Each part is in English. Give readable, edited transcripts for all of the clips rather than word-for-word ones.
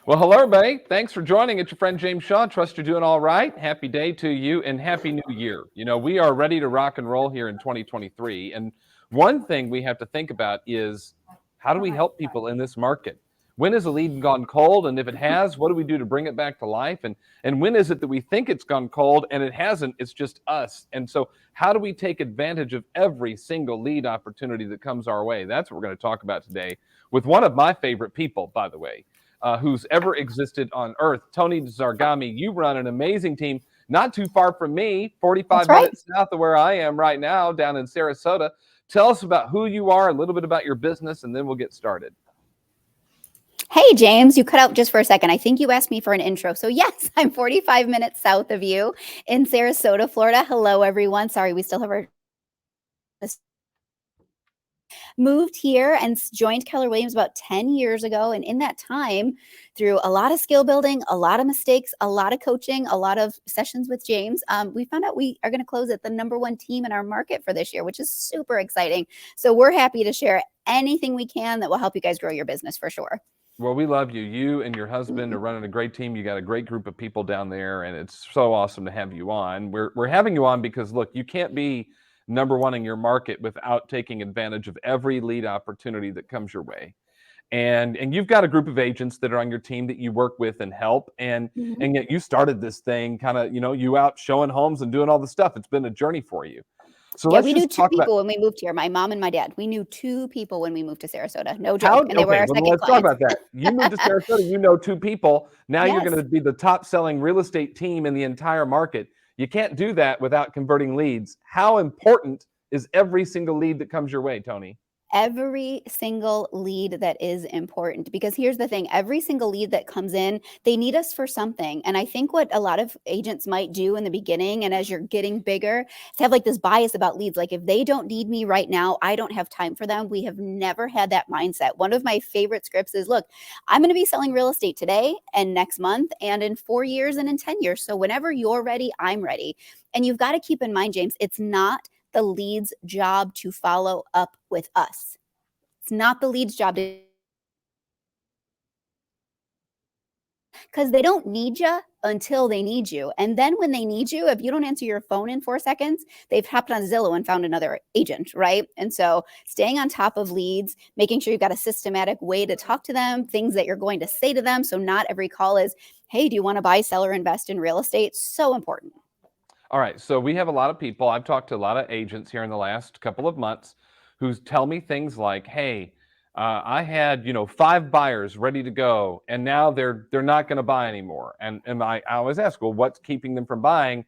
Well, hello, everybody. Thanks for joining. It's your friend James Shaw. Trust you're doing all right. Happy day to you and Happy New Year. We are ready to rock and roll here in 2023. And one thing we have to think about is how do we help people in this market? When has a lead gone cold? And if it has, what do we do to bring it back to life? And when is it that we think it's gone cold and it hasn't? It's just us. And so how do we take advantage of every single lead opportunity that comes our way? That's what we're going to talk about today with one of my favorite people, by the way. Who's ever existed on Earth. Toni Zarghami, you run an amazing team not too far from me, 45 minutes south of where I am right now, down in Sarasota. Tell us about who you are, a little bit about your business, and then we'll get started. Hey, James, you cut out just for a second. I think you asked me for an intro. So yes, I'm 45 minutes south of you in Sarasota, Florida. Hello, everyone. Sorry, we still have our moved here and joined Keller Williams about 10 years ago. And in that time, through a lot of skill building, a lot of mistakes, a lot of coaching, a lot of sessions with James, we found out we are going to close at the #1 team in our market for this year, which is super exciting. So we're happy to share anything we can that will help you guys grow your business for sure. Well, we love you. You and your husband are running a great team. You got a great group of people down there, and it's so awesome to have you on. We're having you on because, look, you can't be #1 in your market without taking advantage of every lead opportunity that comes your way. And you've got a group of agents that are on your team that you work with and help. And yet you started this thing kind of, you out showing homes and doing all the stuff. It's been a journey for you. So yeah, we knew two people when we moved here. My mom and my dad. We knew 2 people when we moved to Sarasota. No joke. And they were our second let's clients. talk about that. You moved to Sarasota. You know 2 people. Now you're going to be the top selling real estate team in the entire market. You can't do that without converting leads. How important is every single lead that comes your way, Toni? Every single lead that is important, because here's the thing, every single lead that comes in, they need us for something. And I think what a lot of agents might do in the beginning and as you're getting bigger, to have like this bias about leads. Like if they don't need me right now, I don't have time for them. We have never had that mindset. One of my favorite scripts is, look, I'm going to be selling real estate today and next month and in 4 years and in 10 years. So whenever you're ready, I'm ready. And you've got to keep in mind, James, it's not the lead's job to follow up with us. It's not the lead's job to, because they don't need you until they need you. And then when they need you, if you don't answer your phone in 4 seconds, they've hopped on Zillow and found another agent, right? And so staying on top of leads, making sure you've got a systematic way to talk to them, things that you're going to say to them. So not every call is, hey, do you want to buy, sell, or invest in real estate? So important. All right, so we have a lot of people. I've talked to a lot of agents here in the last couple of months who tell me things like, hey, I had 5 buyers ready to go, and now they're not going to buy anymore. And I always ask, well, what's keeping them from buying?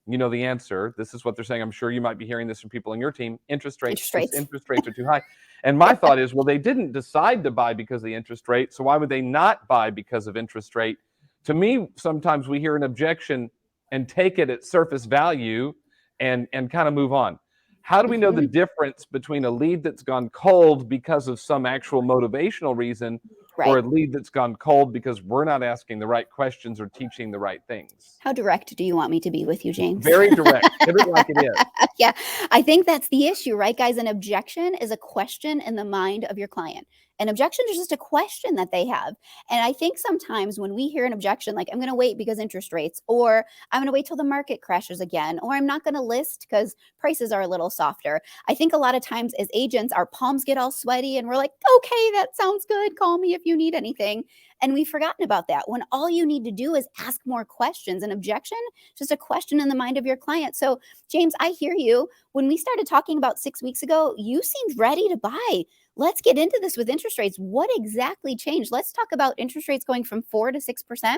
You know the answer. This is what they're saying. I'm sure you might be hearing this from people in your team. Interest rates are too high. And my thought is, well, they didn't decide to buy because of the interest rate, so why would they not buy because of interest rate? To me, sometimes we hear an objection and take it at surface value and kind of move on. How do we know the difference between a lead that's gone cold because of some actual motivational reason or a lead that's gone cold because we're not asking the right questions or teaching the right things? How direct do you want me to be with you, James? Very direct. Give it like it is. Yeah, I think that's the issue, right, guys? An objection is a question in the mind of your client. An objection is just a question that they have. And I think sometimes when we hear an objection, like I'm going to wait because interest rates, or I'm going to wait till the market crashes again, or I'm not going to list because prices are a little softer. I think a lot of times as agents, our palms get all sweaty and we're like, okay, that sounds good. Call me if you need anything. And we've forgotten about that when all you need to do is ask more questions. An objection, just a question in the mind of your client. So James, I hear you. When we started talking about 6 weeks ago, you seemed ready to buy. Let's get into this with interest rates. What exactly changed? Let's talk about interest rates going from 4 to 6%.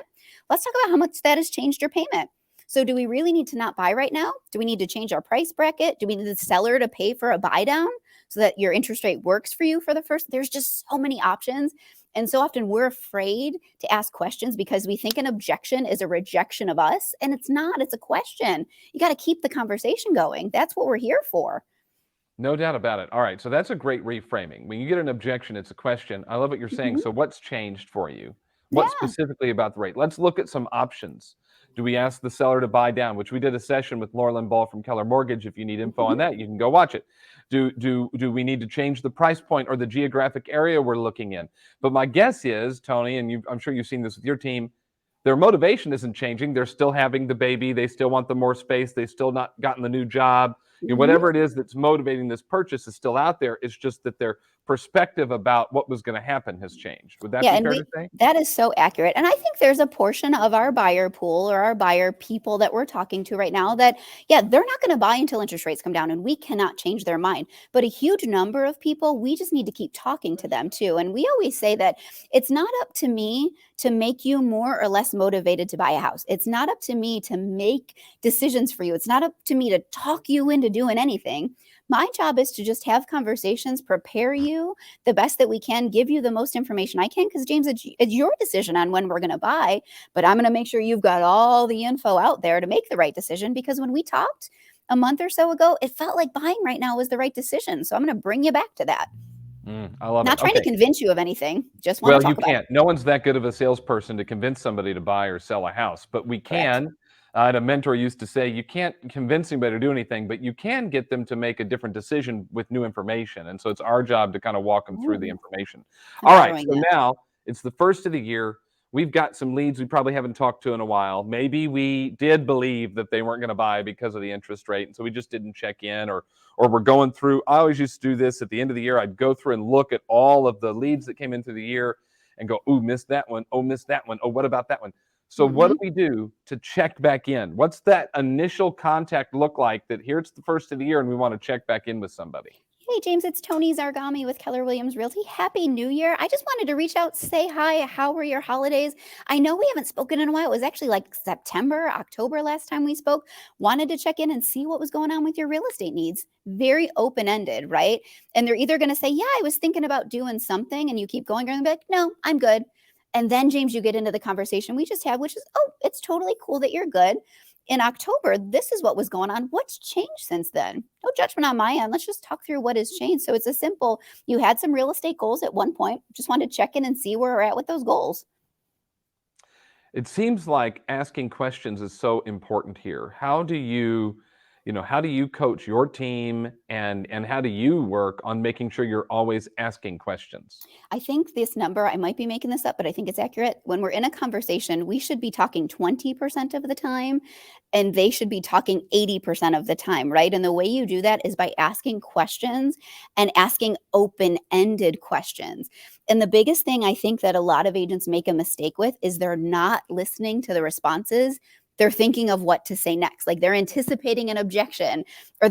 Let's talk about how much that has changed your payment. So do we really need to not buy right now? Do we need to change our price bracket? Do we need the seller to pay for a buy down so that your interest rate works for you for the first? There's just so many options. And so often we're afraid to ask questions because we think an objection is a rejection of us. And it's not, it's a question. You got to keep the conversation going. That's what we're here for. No doubt about it. All right. So that's a great reframing. When you get an objection, it's a question. I love what you're saying. So what's changed for you? What Yeah. specifically about the rate? Let's look at some options. Do we ask the seller to buy down, which we did a session with Laura Ball from Keller Mortgage. If you need info on Mhm. that, you can go watch it. Do we need to change the price point or the geographic area we're looking in? But my guess is, Tony, and I'm sure you've seen this with your team, their motivation isn't changing. They're still having the baby. They still want the more space. They still not gotten the new job. Mhm. Whatever it is that's motivating this purchase is still out there. It's just that their perspective about what was going to happen has changed. Would that Yeah, be and fair we to say? that is so accurate. And I think there's a portion of our buyer pool or our buyer people that we're talking to right now that, yeah, they're not going to buy until interest rates come down and we cannot change their mind. But a huge number of people, we just need to keep talking to them too. And we always say that it's not up to me to make you more or less motivated to buy a house. It's not up to me to make decisions for you. It's not up to me to talk you into doing anything. My job is to just have conversations, prepare you the best that we can, give you the most information I can. Because, James, it's your decision on when we're going to buy, but I'm going to make sure you've got all the info out there to make the right decision. Because when we talked a month or so ago, it felt like buying right now was the right decision. So I'm going to bring you back to that. I love it. Not trying to Okay. convince you of anything, just want to Well, you talk about it. can't. No one's that good of a salesperson to convince somebody to buy or sell a house, but we Correct. can. I had a mentor used to say, you can't convince anybody to do anything, but you can get them to make a different decision with new information. And so it's our job to kind of walk them through the Ooh, information. I'm All right. borrowing So that. now it's the first of the year. We've got some leads we probably haven't talked to in a while. Maybe we did believe that they weren't going to buy because of the interest rate. And so we just didn't check in, or we're going through. I always used to do this at the end of the year. I'd go through and look at all of the leads that came into the year and go, "Ooh, missed that one. Oh, missed that one. Oh, what about that one?" So what do Mhm. we do to check back in? What's that initial contact look like that here it's the first of the year and we want to check back in with somebody? Hey, James, it's Toni Zarghami with Keller Williams Realty. Happy New Year. I just wanted to reach out, say hi. How were your holidays? I know we haven't spoken in a while. It was actually like September, October last time we spoke. Wanted to check in and see what was going on with your real estate needs. Very open ended, right? And they're either going to say, yeah, I was thinking about doing something. And you keep going, and be like, no, I'm good. And then, James, you get into the conversation we just had, which is, oh, it's totally cool that you're good. In October, this is what was going on. What's changed since then? No judgment on my end. Let's just talk through what has changed. So it's a simple, you had some real estate goals at one point. Just wanted to check in and see where we're at with those goals. It seems like asking questions is so important here. How do you coach your team, and how do you work on making sure you're always asking questions? I think this number, I might be making this up, but I think it's accurate. When we're in a conversation, we should be talking 20% of the time, and they should be talking 80% of the time, right? And the way you do that is by asking questions and asking open ended questions. And the biggest thing I think that a lot of agents make a mistake with is they're not listening to the responses. They're thinking of what to say next. Like they're anticipating an objection, or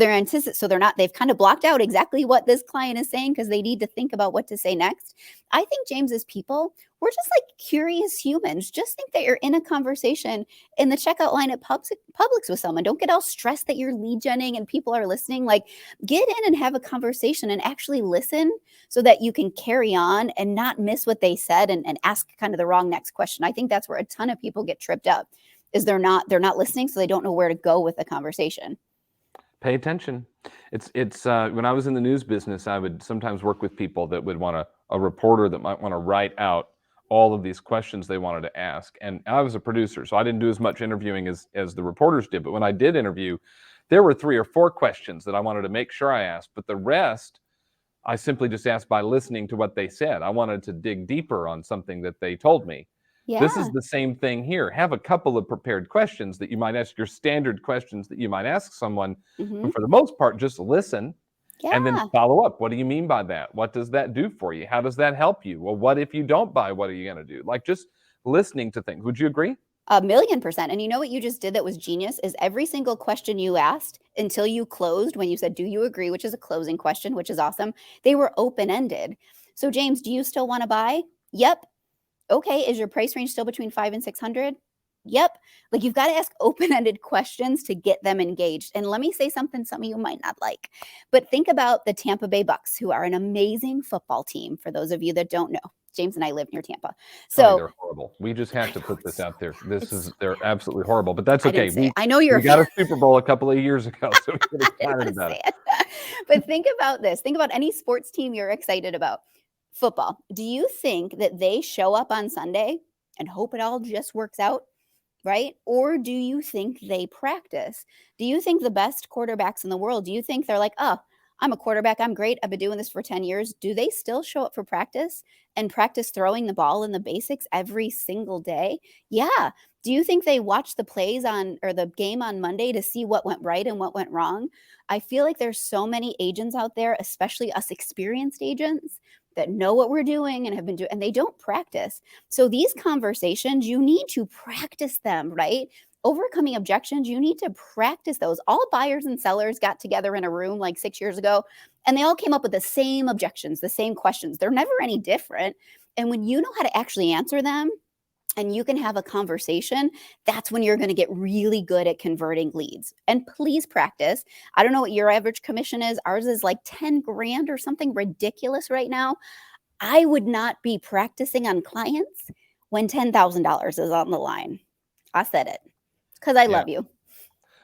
so they've kind of blocked out exactly what this client is saying because they need to think about what to say next. I think, James, as people, we're just like curious humans. Just think that you're in a conversation in the checkout line at Publix with someone. Don't get all stressed that you're lead genning and people are listening. Like, get in and have a conversation and actually listen so that you can carry on and not miss what they said and ask kind of the wrong next question. I think that's where a ton of people get tripped up, is they're not listening, so they don't know where to go with the conversation. Pay attention. It's when I was in the news business, I would sometimes work with people that would want a reporter that might want to write out all of these questions they wanted to ask. And I was a producer, so I didn't do as much interviewing as the reporters did. But when I did interview, there were 3 or 4 questions that I wanted to make sure I asked. But the rest, I simply just asked by listening to what they said. I wanted to dig deeper on something that they told me. This is Yeah. the same thing here. Have a couple of prepared questions that you might ask, your standard questions that you might ask someone, Hmm. but for the most part, just listen and then Yeah. follow up. What do you mean by that? What does that do for you? How does that help you? Well, what if you don't buy? What are you going to do? Like just listening to things. Would you agree? 1,000,000%. And you know what you just did that was genius is every single question you asked until you closed, when you said, do you agree, which is a closing question, which is awesome. They were open ended. So, James, do you still want to buy? Yep. Okay. Is your price range still between 5 and 600? Yep. Like, you've got to ask open ended questions to get them engaged. And let me say something some of you might not like, but think about the Tampa Bay Bucks, who are an amazing football team. For those of you that don't know, James and I live near Tampa. Tony, So they're horrible. We just have I to know put it's this so out there. it's They're absolutely horrible, but that's I okay. didn't say it. We I know you're we a got fan. a Super Bowl a couple of years ago, so we get I didn't excited want to about say it. it. But think about this. Think about any sports team you're excited about. Football. Do you think that they show up on Sunday and hope it all just works out? Right? Or do you think they practice? Do you think the best quarterbacks in the world, do you think they're like, oh, I'm a quarterback. I'm great. I've been doing this for 10 years. Do they still show up for practice and practice throwing the ball in the basics every single day? Yeah. Do you think they watch the plays on or the game on Monday to see what went right and what went wrong? I feel like there's so many agents out there, especially us experienced agents that know what we're doing and have been doing, and they don't practice. So these conversations, you need to practice them, right? Overcoming objections, you need to practice those. All buyers and sellers got together in a room like 6 years ago, and they all came up with the same objections, the same questions. They're never any different. And when you know how to actually answer them, and you can have a conversation, that's when you're going to get really good at converting leads. And please practice. I don't know what your average commission is. Ours is like 10 grand or something ridiculous right now. I would not be practicing on clients when $10,000 is on the line. I said it because I love you.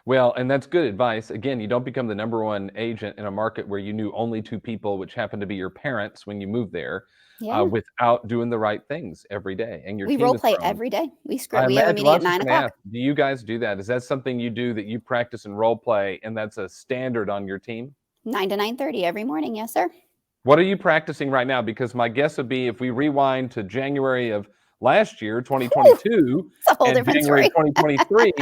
Well, and that's good advice. Again, you don't become the number one agent in a market where you knew only two people, which happen to be your parents when you moved there, Yeah. without doing the right things every day. And your We team role is play grown. every day. We I script. We have a imagine, well, I meeting was at just 9 gonna o'clock. ask, do you guys do that? Is that something you do that you practice and role play, and that's a standard on your team? 9 to 9:30 every morning. Yes, sir. What are you practicing right now? Because my guess would be if we rewind to January of last year, Whew, 2022, it's a whole and different January story. 2023,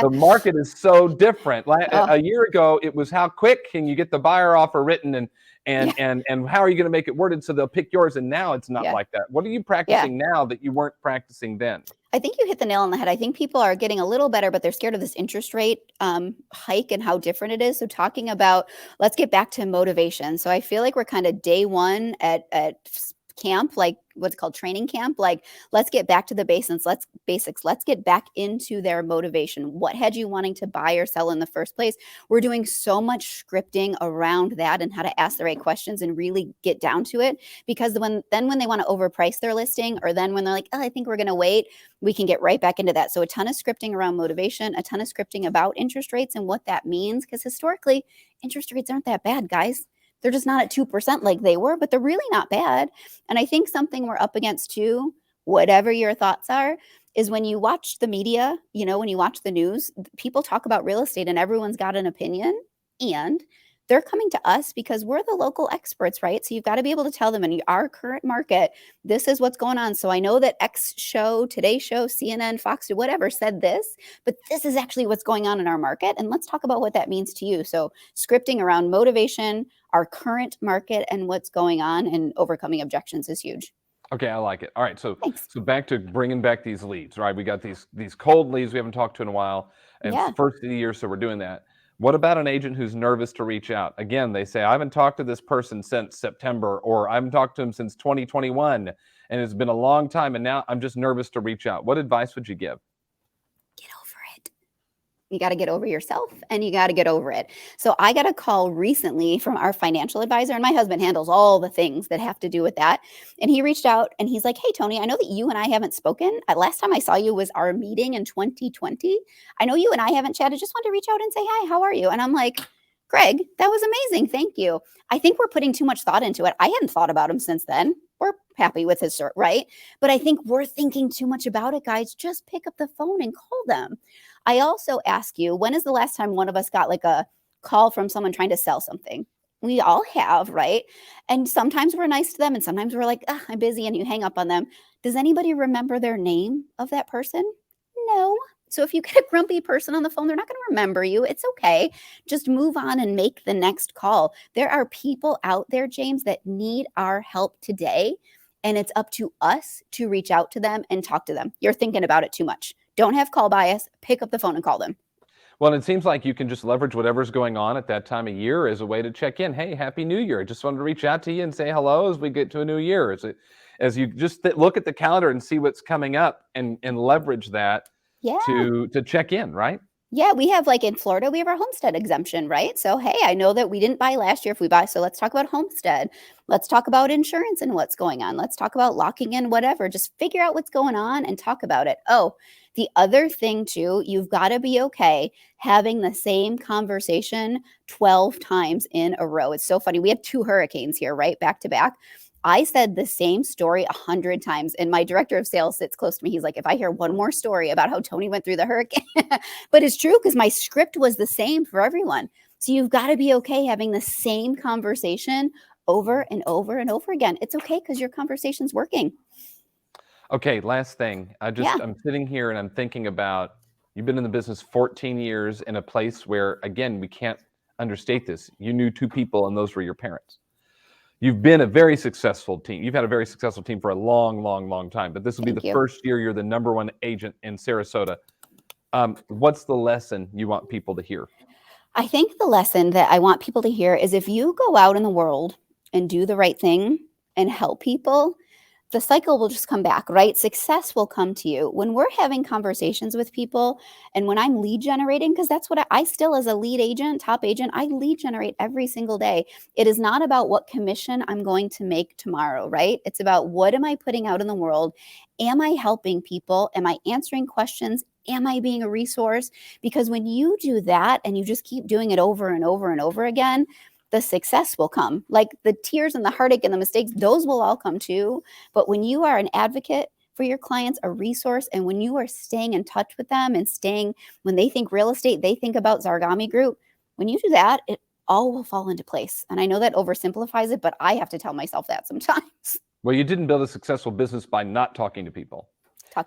the market is so different. Oh, A year ago, it was how quick can you get the buyer offer written, and yeah, how are you going to make it worded so they'll pick yours? And now it's not yeah, like that. What are you yeah. practicing now that you weren't practicing then? I think you hit the nail on the head. I think people are getting a little better, but they're scared of this interest rate hike and how different it is. So talking about, let's get back to motivation. So I feel like we're kind of day one at camp, like what's called training camp. Like, let's get back to the basics. Let's get back into their motivation. What had you wanting to buy or sell in the first place? We're doing so much scripting around that and how to ask the right questions and really get down to it. Because when they want to overprice their listing, or then when they're like, oh, I think we're going to wait, we can get right back into that. So a ton of scripting around motivation, a ton of scripting about interest rates and what that means. Because historically, interest rates aren't that bad, guys. They're just not at 2% like they were, but they're really not bad. And I think something we're up against too, whatever your thoughts are, is when you watch the media, when you watch the news, people talk about real estate and everyone's got an opinion, and they're coming to us because we're the local experts, right? So you've got to be able to tell them in our current market, this is what's going on. So I know that X show, Today Show, CNN, Fox, whatever said this, but this is actually what's going on in our market. And let's talk about what that means to you. So scripting around motivation, our current market, and what's going on, and overcoming objections is huge. Okay, I like it. All right, so Thanks. back to bringing back these leads, right? We got these cold leads we haven't talked to in a while, and it's Yeah. the first of the year, so we're doing that. What about an agent who's nervous to reach out? Again, they say, I haven't talked to this person since September, or I haven't talked to him since 2021, and it's been a long time, and now I'm just nervous to reach out. What advice would you give? Get over it. You got to get over yourself, and you got to get over it. So I got a call recently from our financial advisor, and my husband handles all the things that have to do with that. And he reached out and he's like, hey, Toni, I know that you and I haven't spoken. Last time I saw you was our meeting in 2020. I know you and I haven't chatted. Just wanted to reach out and say, hi, how are you? And I'm like, Greg, that was amazing. Thank you. I think we're putting too much thought into it. I hadn't thought about him since then. We're happy with his cert, right? But I think we're thinking too much about it, guys. Just pick up the phone and call them. I also ask you, when is the last time one of us got like a call from someone trying to sell something? We all have, right? And sometimes we're nice to them, and sometimes we're like, I'm busy, and you hang up on them. Does anybody remember their name of that person? No. So if you get a grumpy person on the phone, they're not going to remember you. It's okay. Just move on and make the next call. There are people out there, James, that need our help today. And it's up to us to reach out to them and talk to them. You're thinking about it too much. Don't have call bias. Pick up the phone and call them. Well, it seems like you can just leverage whatever's going on at that time of year as a way to check in. Hey, Happy New Year. I just wanted to reach out to you and say hello as we get to a new year. As you just look at the calendar and see what's coming up, and leverage that Yeah. to check in, right? Yeah, we have, like in Florida, we have our homestead exemption, right? So, hey, I know that we didn't buy last year if we buy. So let's talk about homestead. Let's talk about insurance and what's going on. Let's talk about locking in whatever. Just figure out what's going on and talk about it. Oh, the other thing too, you've got to be okay having the same conversation 12 times in a row. It's so funny. We had 2 hurricanes here, right? Back to back. I said the same story 100 times. And my director of sales sits close to me. He's like, if I hear one more story about how Toni went through the hurricane, but it's true because my script was the same for everyone. So you've got to be okay having the same conversation over and over and over again. It's okay because your conversation's working. Okay, last thing. I'm sitting here and I'm thinking about, you've been in the business 14 years in a place where, again, we can't understate this. You knew two people and those were your parents. You've been a very successful team. You've had a very successful team for a long, long, long time, but this will be the first year you're the #1 agent in Sarasota. What's the lesson you want people to hear? I think the lesson that I want people to hear is if you go out in the world and do the right thing and help people, the cycle will just come back, right? Success will come to you. When we're having conversations with people and when I'm lead generating, because that's what I still, as a lead agent, top agent, I lead generate every single day. It is not about what commission I'm going to make tomorrow, right? It's about what am I putting out in the world? Am I helping people? Am I answering questions? Am I being a resource? Because when you do that and you just keep doing it over and over and over again, the success will come. Like the tears and the heartache and the mistakes, those will all come too. But when you are an advocate for your clients, a resource, and when you are staying in touch with them and when they think real estate, they think about Zarghami Group. When you do that, it all will fall into place. And I know that oversimplifies it, but I have to tell myself that sometimes. Well, you didn't build a successful business by not talking to people.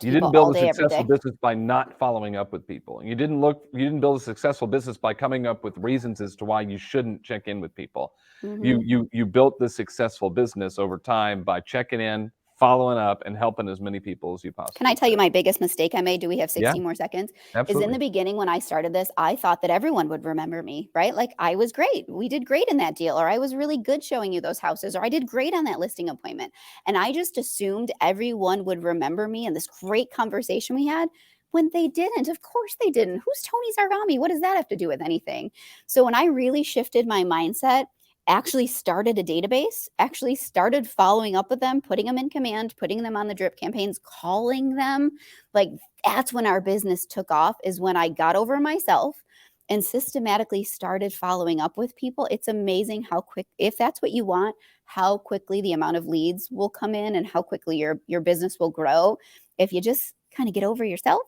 You didn't build a successful business by not following up with people. You didn't build a successful business by coming up with reasons as to why you shouldn't check in with people. You built the successful business over time by checking in, following up, and helping as many people as you possibly can. I tell you my biggest mistake I made? Do we have 60 more seconds? Absolutely. Is in the beginning when I started this, I thought that everyone would remember me, right? Like I was great. We did great in that deal, or I was really good showing you those houses, or I did great on that listing appointment. And I just assumed everyone would remember me and this great conversation we had. When they didn't, of course they didn't. Who's Toni Zarghami? What does that have to do with anything? So when I really shifted my mindset, actually started a database, actually started following up with them, putting them in command, putting them on the drip campaigns, calling them, like that's when our business took off, is when I got over myself and systematically started following up with people. It's amazing how quick, if that's what you want, how quickly the amount of leads will come in and how quickly your business will grow. If you just kind of get over yourself,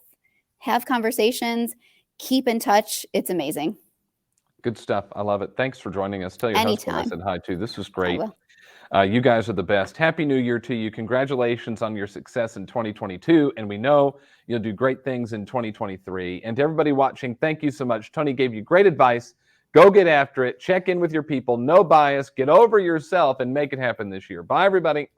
have conversations, keep in touch, it's amazing. Good stuff. I love it. Thanks for joining us. Tell your husband I said hi too. This was great. You guys are the best. Happy New Year to you. Congratulations on your success in 2022. And we know you'll do great things in 2023. And to everybody watching, thank you so much. Toni gave you great advice. Go get after it. Check in with your people. No bias. Get over yourself and make it happen this year. Bye, everybody.